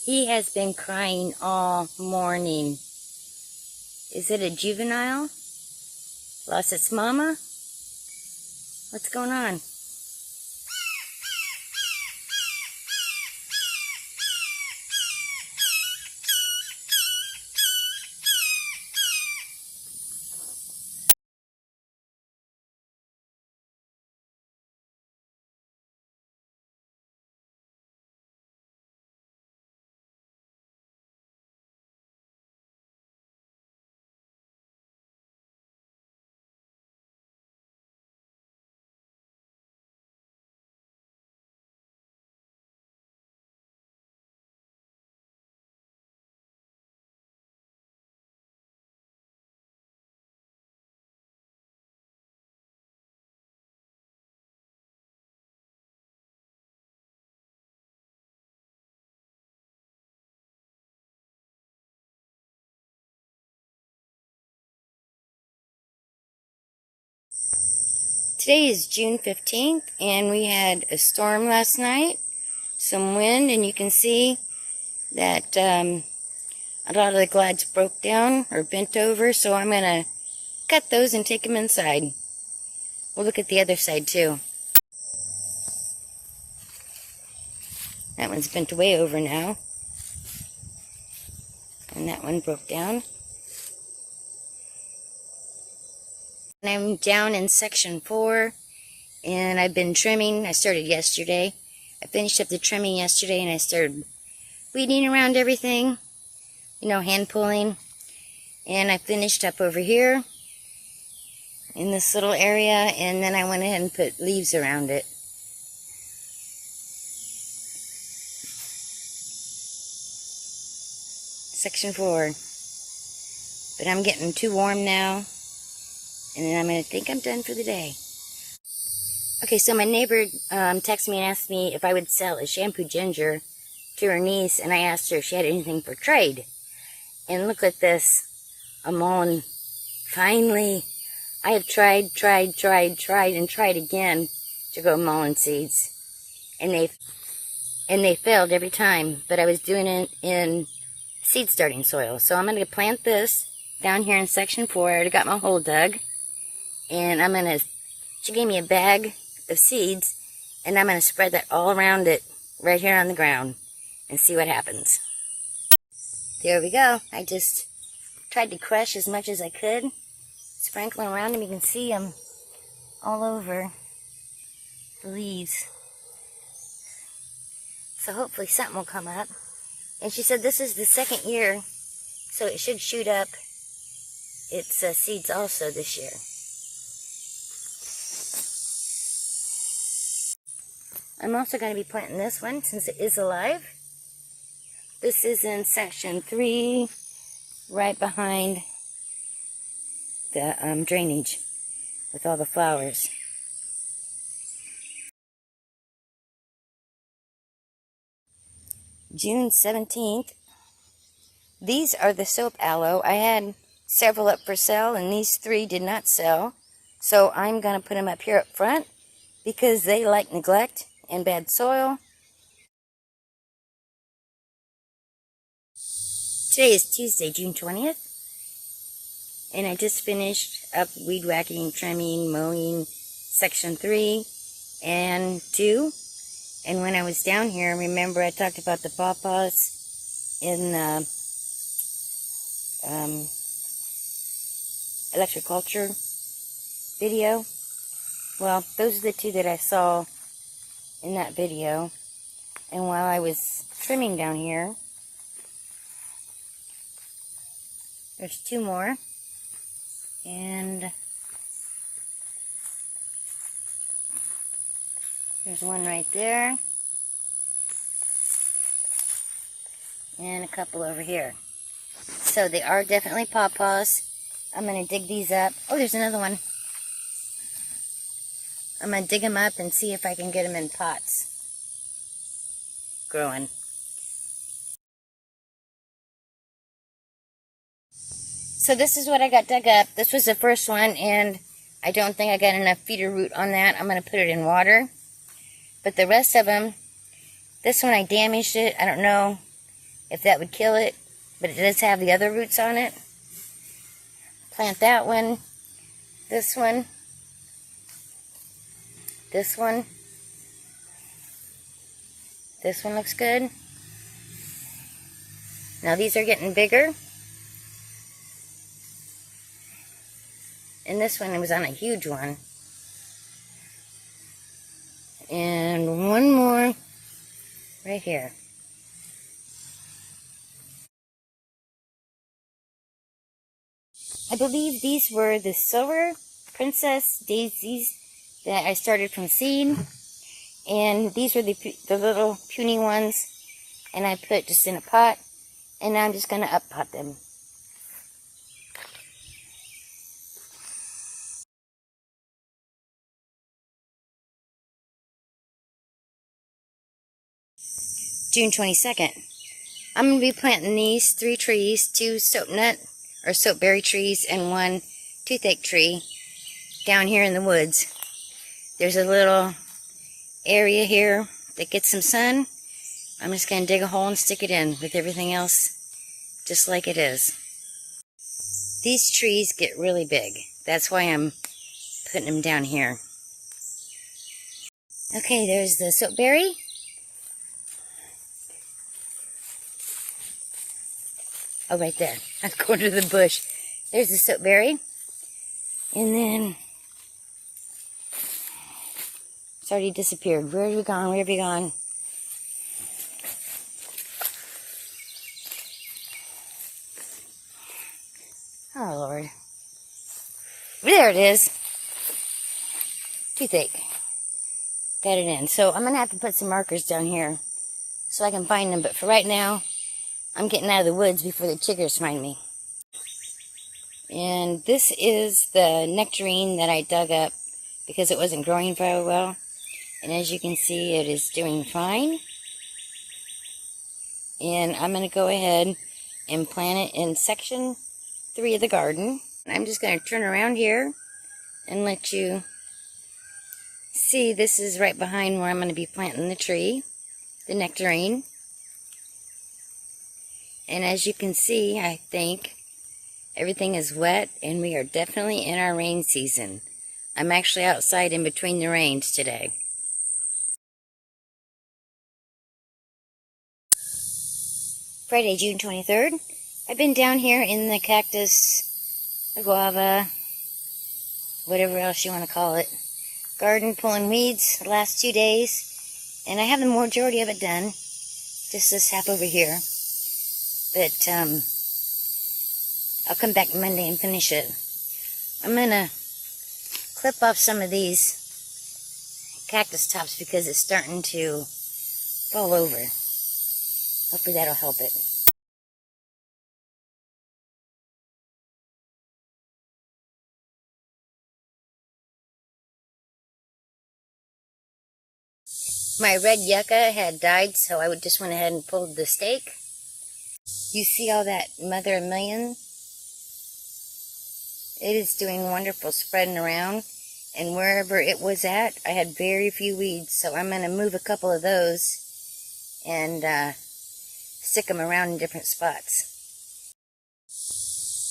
He has been crying all morning. Is it a juvenile? Lost its mama? What's going on? Today is June 15th, and we had a storm last night, some wind, and you can see that a lot of the glads broke down or bent over, so I'm going to cut those and take them inside. We'll look at the other side too. That one's bent way over now, and that one broke down. I'm down in section 4, and I've been trimming. I started yesterday. I finished up the trimming yesterday, and I started weeding around everything, you know, hand pulling. And I finished up over here in this little area, and then I went ahead and put leaves around it. Section 4. But I'm getting too warm now. And then I'm going to think I'm done for the day. Okay, so my neighbor texted me and asked me if I would sell a shampoo ginger to her niece. And I asked her if she had anything for trade. And look at this. A mullein. Finally. I have tried again to grow mullein seeds. And they failed every time. But I was doing it in seed starting soil. So I'm going to plant this down here in section 4. I already got my hole dug. And I'm going to, she gave me a bag of seeds, and I'm going to spread that all around it, right here on the ground, and see what happens. There we go. I just tried to crush as much as I could, sprinkling around them. You can see them all over the leaves. So hopefully something will come up. And she said this is the second year, so it should shoot up its seeds also this year. I'm also going to be planting this one since it is alive. This is in section 3, right behind the drainage with all the flowers. June 17th. These are the soap aloe. I had several up for sale, and these 3 did not sell. So I'm going to put them up here up front because they like neglect and bad soil. Today is Tuesday, June 20th, and I just finished up weed whacking, trimming, mowing section 3 and 2. And when I was down here, remember I talked about the pawpaws in the electroculture video? Well, those are the 2 that I saw in that video. And while I was trimming down here, there's 2 more, and there's one right there, and a couple over here. So they are definitely pawpaws. I'm going to dig these up. Oh, there's another one. I'm going to dig them up and see if I can get them in pots growing. So this is what I got dug up. This was the first one, and I don't think I got enough feeder root on that. I'm going to put it in water. But the rest of them, this one I damaged it. I don't know if that would kill it, but it does have the other roots on it. Plant that one, this one, this one. This one looks good. Now these are getting bigger. And this one was on a huge one. And one more right here. I believe these were the silver princess daisies that I started from seed. And these were the little puny ones. And I put just in a pot. And now I'm just going to up pot them. June 22nd. I'm going to be planting these 3 trees, 2 soapnut or soapberry trees and 1 toothache tree down here in the woods. There's a little area here that gets some sun. I'm just going to dig a hole and stick it in with everything else just like it is. These trees get really big. That's why I'm putting them down here. Okay, there's the soapberry. Oh, right there. I'm going to the bush. There's the soapberry. And then it's already disappeared. Where have you gone? Where have you gone? Oh, Lord. There it is. Toothache. Got it in. So I'm going to have to put some markers down here so I can find them. But for right now, I'm getting out of the woods before the chiggers find me. And this is the nectarine that I dug up because it wasn't growing very well. And as you can see, it is doing fine. And I'm going to go ahead and plant it in section 3 of the garden. I'm just going to turn around here and let you see this is right behind where I'm going to be planting the tree, the nectarine. And as you can see, I think everything is wet and we are definitely in our rain season. I'm actually outside in between the rains today. Friday, June 23rd. I've been down here in the cactus, the guava, whatever else you want to call it, garden pulling weeds the last 2 days. And I have the majority of it done. Just this half over here. But I'll come back Monday and finish it. I'm going to clip off some of these cactus tops because it's starting to fall over. Hopefully that'll help it. My red yucca had died, so I just went ahead and pulled the stake. You see all that mother of million? It is doing wonderful, spreading around. And wherever it was at, I had very few weeds. So I'm going to move a couple of those and stick them around in different spots.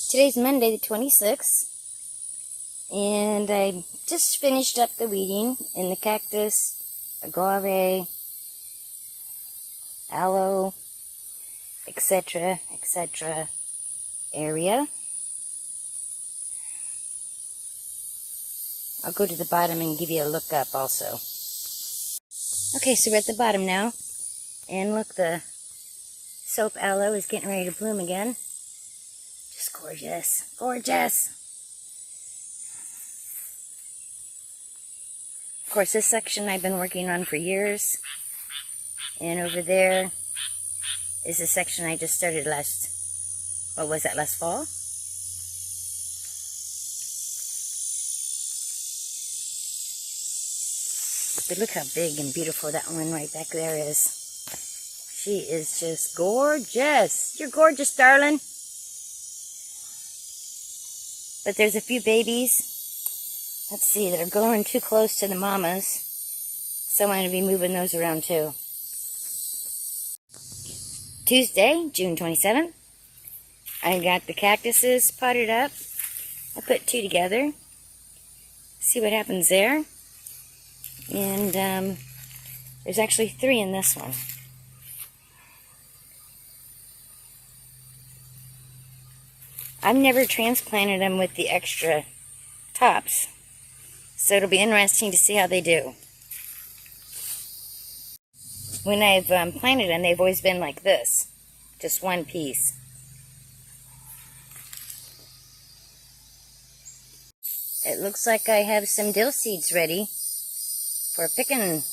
Today's Monday the 26th. And I just finished up the weeding in the cactus, agave, aloe, etc., etc. area. I'll go to the bottom and give you a look up also. Okay, so we're at the bottom now. And look, the soap aloe is getting ready to bloom again. Just gorgeous. Gorgeous! Of course, this section I've been working on for years. And over there is the section I just started last fall? But look how big and beautiful that one right back there is. She is just gorgeous. You're gorgeous, darling. But there's a few babies, let's see, that are going too close to the mamas. So I'm going to be moving those around too. Tuesday, June 27th. I got the cactuses potted up. I put 2 together. See what happens there. And there's actually 3 in this one. I've never transplanted them with the extra tops, so it'll be interesting to see how they do. When I've planted them, they've always been like this, just one piece. It looks like I have some dill seeds ready for picking.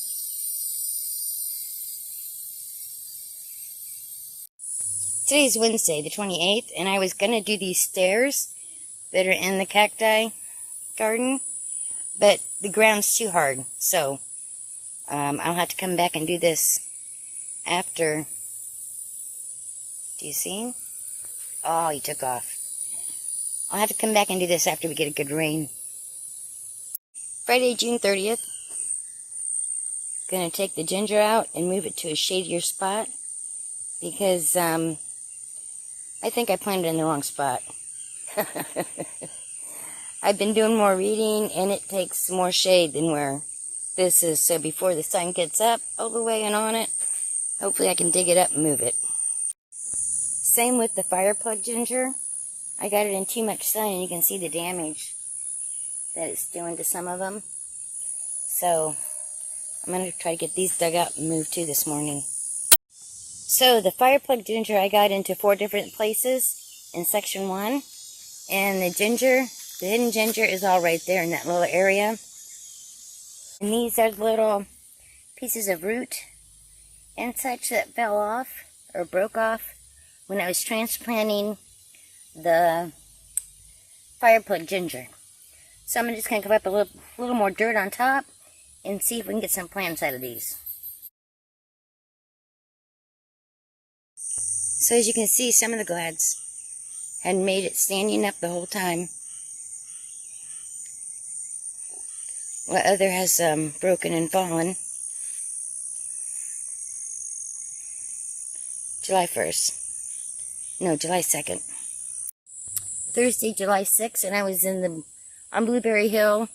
Today's Wednesday, the 28th, and I was going to do these stairs that are in the cacti garden, but the ground's too hard, so I'll have to come back and do this after. Do you see him? Oh, he took off. I'll have to come back and do this after we get a good rain. Friday, June 30th. Going to take the ginger out and move it to a shadier spot because I think I planted in the wrong spot. I've been doing more reading and it takes more shade than where this is, so before the sun gets up all the way and on it, hopefully I can dig it up and move it. Same with the fire plug ginger. I got it in too much sun and you can see the damage that it's doing to some of them. So I'm going to try to get these dug out and moved too this morning. So the fire plug ginger I got into 4 different places in section 1. And the ginger, the hidden ginger, is all right there in that little area. And these are little pieces of root and such that fell off or broke off when I was transplanting the fire plug ginger. So I'm just going to cover up a little more dirt on top and see if we can get some plants out of these. So as you can see, some of the glads had made it standing up the whole time, while other has broken and fallen. July 1st. No, July 2nd. Thursday, July 6th, and I was on Blueberry Hill,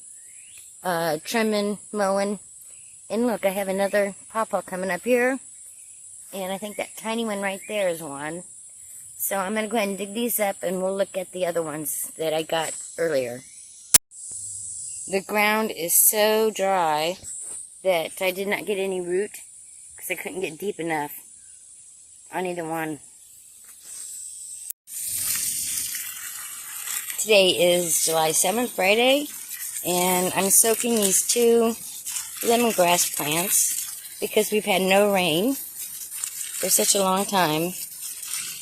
trimming, mowing. And look, I have another pawpaw coming up here. And I think that tiny one right there is one. So I'm going to go ahead and dig these up and we'll look at the other ones that I got earlier. The ground is so dry that I did not get any root because I couldn't get deep enough on either one. Today is July 7th, Friday, and I'm soaking these 2 lemongrass plants because we've had no rain for such a long time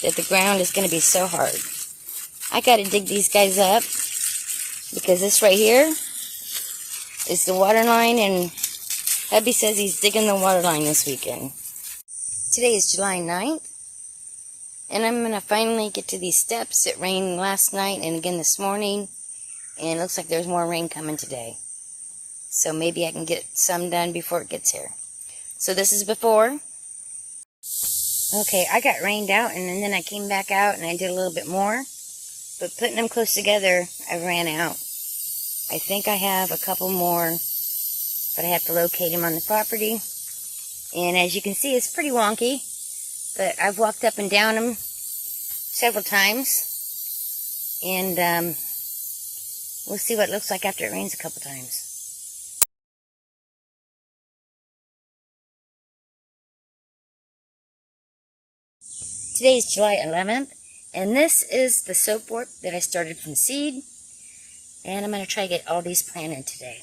that the ground is going to be so hard. I got to dig these guys up because this right here is the water line, and hubby says he's digging the water line this weekend. Today is July 9th, and I'm going to finally get to these steps. It rained last night and again this morning, and it looks like there's more rain coming today. So maybe I can get some done before it gets here. So this is before. Okay, I got rained out, and then I came back out, and I did a little bit more. But putting them close together, I ran out. I think I have a couple more, but I have to locate them on the property. And as you can see, it's pretty wonky, but I've walked up and down them several times. And we'll see what it looks like after it rains a couple times. Today is July 11th, and this is the soapwort that I started from seed, and I'm going to try to get all these planted today.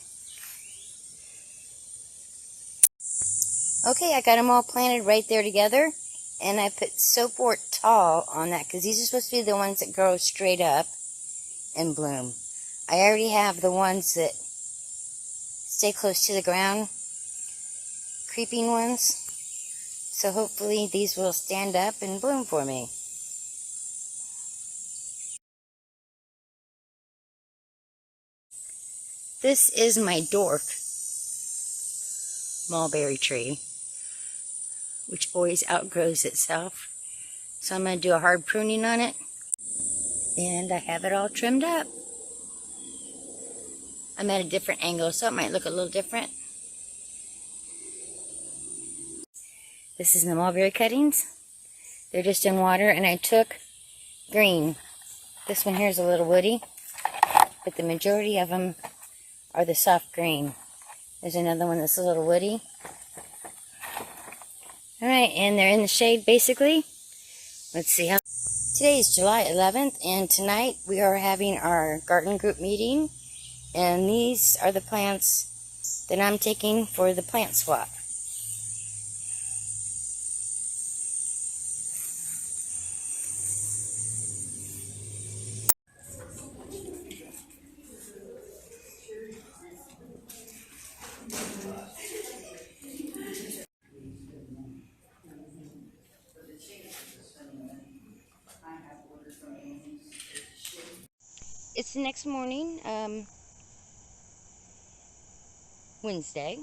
Okay, I got them all planted right there together, and I put soapwort tall on that because these are supposed to be the ones that grow straight up and bloom. I already have the ones that stay close to the ground, creeping ones. So hopefully these will stand up and bloom for me. This is my Dwarf mulberry tree, which always outgrows itself. So I'm going to do a hard pruning on it. And I have it all trimmed up. I'm at a different angle, so it might look a little different. This is the mulberry cuttings. They're just in water, and I took green. This one here is a little woody, but the majority of them are the soft green. There's another one that's a little woody. Alright, and they're in the shade basically. Let's see how... Today is July 11th, and tonight we are having our garden group meeting. And these are the plants that I'm taking for the plant swap. It's the next morning, Wednesday,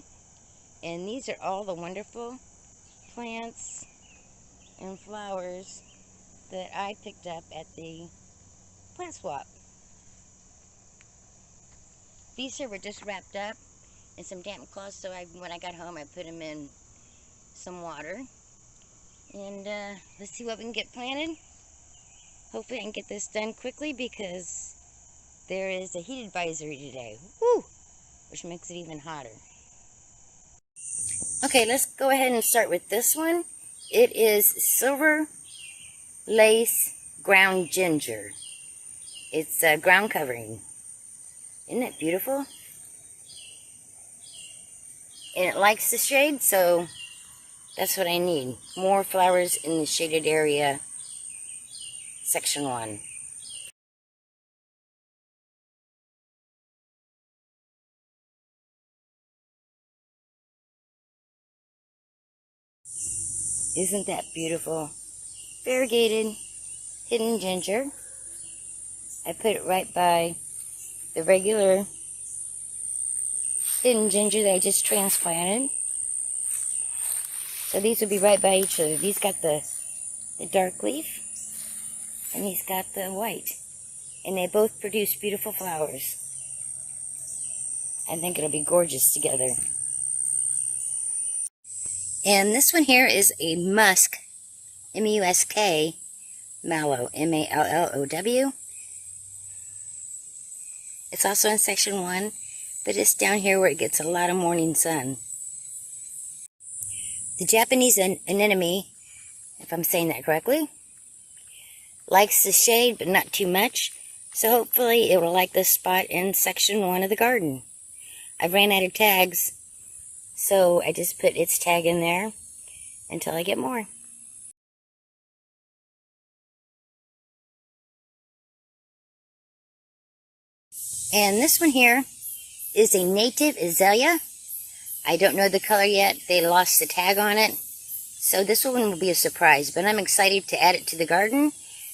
and these are all the wonderful plants and flowers that I picked up at the plant swap. These here were just wrapped up in some damp cloths, so when I got home I put them in some water. And let's see what we can get planted. Hopefully I can get this done quickly because there is a heat advisory today. Woo! Which makes it even hotter. Okay, let's go ahead and start with this one. It is silver lace ground ginger. It's ground covering. Isn't it beautiful? And it likes the shade, so that's what I need. More flowers in the shaded area, section 1. Isn't that beautiful? Variegated hidden ginger. I put it right by the regular hidden ginger that I just transplanted. So these will be right by each other. These got the dark leaf, and he's got the white. And they both produce beautiful flowers. I think it'll be gorgeous together. And this one here is a musk, M-U-S-K, mallow, M-A-L-L-O-W. It's also in section 1, but it's down here where it gets a lot of morning sun. The Japanese anemone, if I'm saying that correctly, likes the shade, but not too much. So hopefully it will like this spot in section 1 of the garden. I ran out of tags, so I just put its tag in there until I get more. And this one here is a native azalea. I don't know the color yet. They lost the tag on it. So this one will be a surprise. But I'm excited to add it to the garden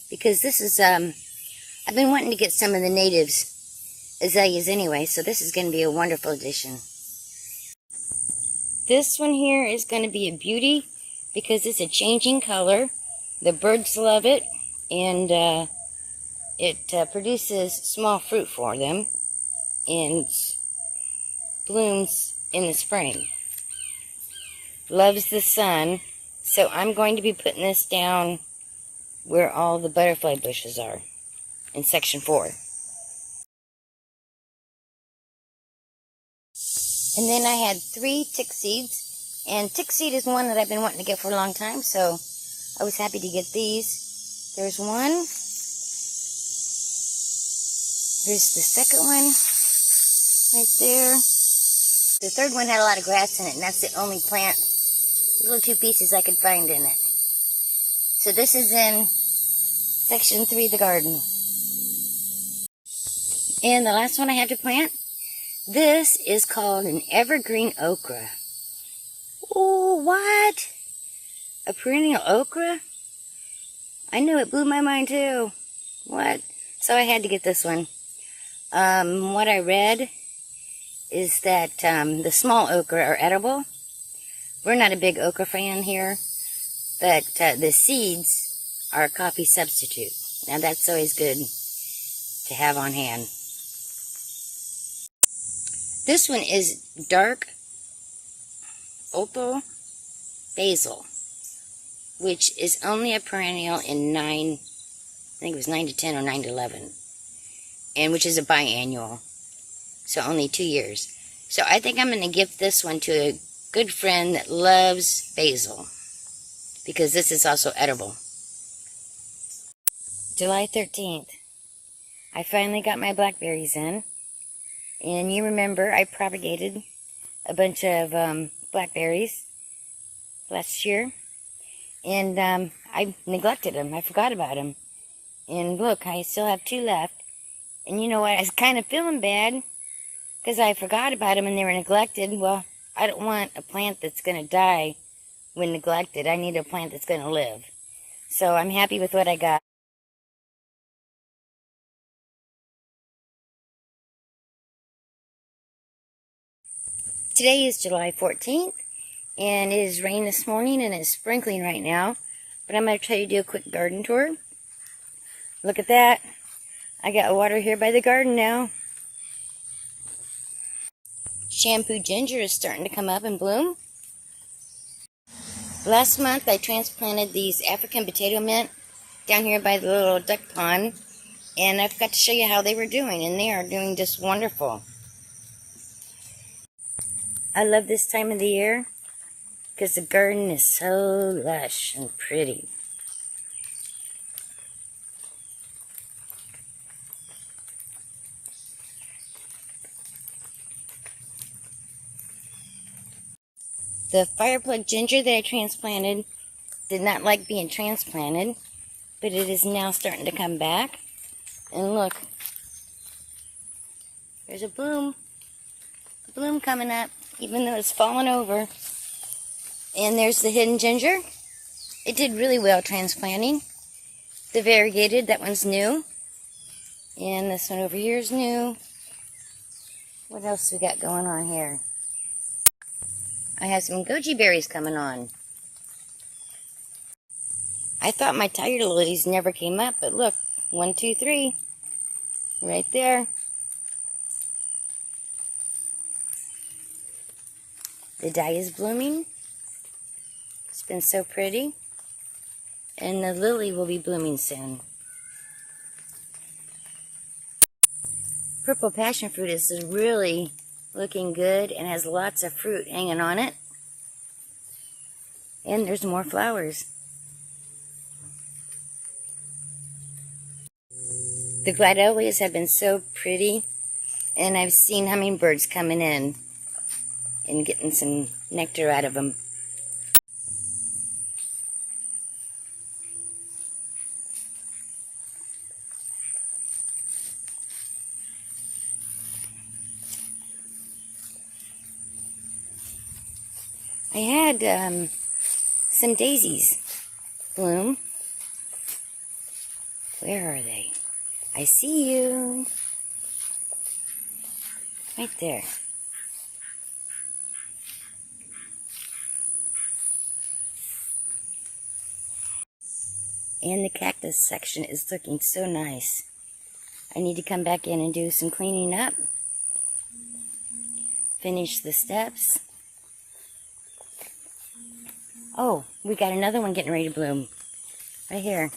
because this is, I've been wanting to get some of the natives azaleas anyway. So this is going to be a wonderful addition. This one here is going to be a beauty because it's a changing color. The birds love it, and it produces small fruit for them and blooms in the spring. Loves the sun, so I'm going to be putting this down where all the butterfly bushes are in section 4. And then I had 3 tick seeds, and tick seed is one that I've been wanting to get for a long time, so I was happy to get these. There's one. Here's the second one, right there. The third one had a lot of grass in it, and that's the only plant, little 2 pieces I could find in it. So this is in section 3 of the garden. And the last one I have to plant, this is called an evergreen okra. Oh, what? A perennial okra? I knew it blew my mind too. What? So I had to get this one. What I read is that the small okra are edible. We're not a big okra fan here, but the seeds our coffee substitute. Now that's always good to have on hand. This one is dark opal basil, which is only a perennial in 9, I think it was 9 to 10 or 9 to 11, and which is a biannual, so only 2 years. So I think I'm going to gift this one to a good friend that loves basil, because this is also edible. July 13th. I finally got my blackberries in. And you remember I propagated a bunch of blackberries last year. And I neglected them. I forgot about them. And look, I still have 2 left. And you know what? I was kind of feeling bad because I forgot about them and they were neglected. Well, I don't want a plant that's going to die when neglected. I need a plant that's going to live. So I'm happy with what I got. Today is July 14th, and it is rain this morning, and it's sprinkling right now. But I'm going to try to do a quick garden tour. Look at that. I got water here by the garden now. Shampoo ginger is starting to come up and bloom. Last month, I transplanted these African potato mint down here by the little duck pond, and I forgot to show you how they were doing, and they are doing just wonderful. I love this time of the year because the garden is so lush and pretty. The fireplug ginger that I transplanted did not like being transplanted, but it is now starting to come back. And look, there's a bloom coming up, even though it's fallen over. And there's the hidden ginger. It did really well transplanting. The variegated, that one's new. And this one over here is new. What else we got going on here? I have some goji berries coming on. I thought my tiger lilies never came up, but look, 1, 2, 3, right there. The dye is blooming. It's been so pretty. And the lily will be blooming soon. Purple passion fruit is really looking good and has lots of fruit hanging on it. And there's more flowers. The gladiolus have been so pretty, and I've seen hummingbirds coming in and getting some nectar out of them. I had some daisies bloom. Where are they? I see you. Right there. And the cactus section is looking so nice. I need to come back in and do some cleaning up. Finish the steps. Oh, we got another one getting ready to bloom. Right here.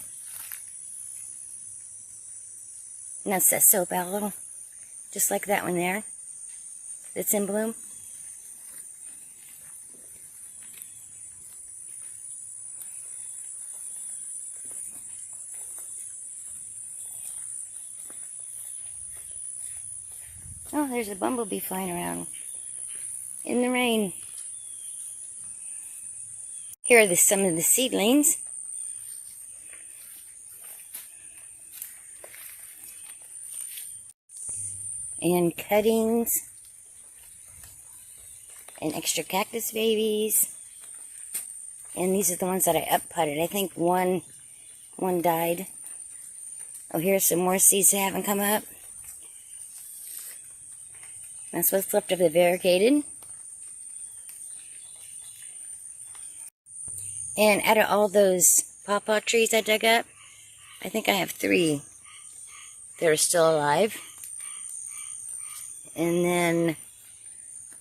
And that's that soap aloe. Just like that one there. That's in bloom. Oh, there's a bumblebee flying around in the rain. Here are some of the seedlings. And cuttings. And extra cactus babies. And these are the ones that I up-potted. I think one died. Oh, here's some more seeds that haven't come up. That's what's left of the variegated. And out of all those pawpaw trees I dug up. I think I have 3 that are still alive. And then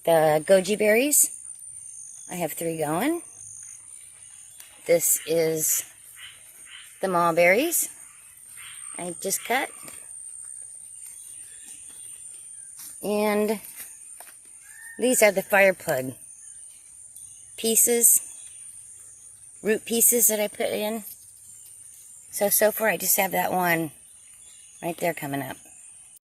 the goji berries, I have 3 going. This is the mulberries I just cut. And these are the fire plug pieces, root pieces that I put in. So far I just have that one right there coming up.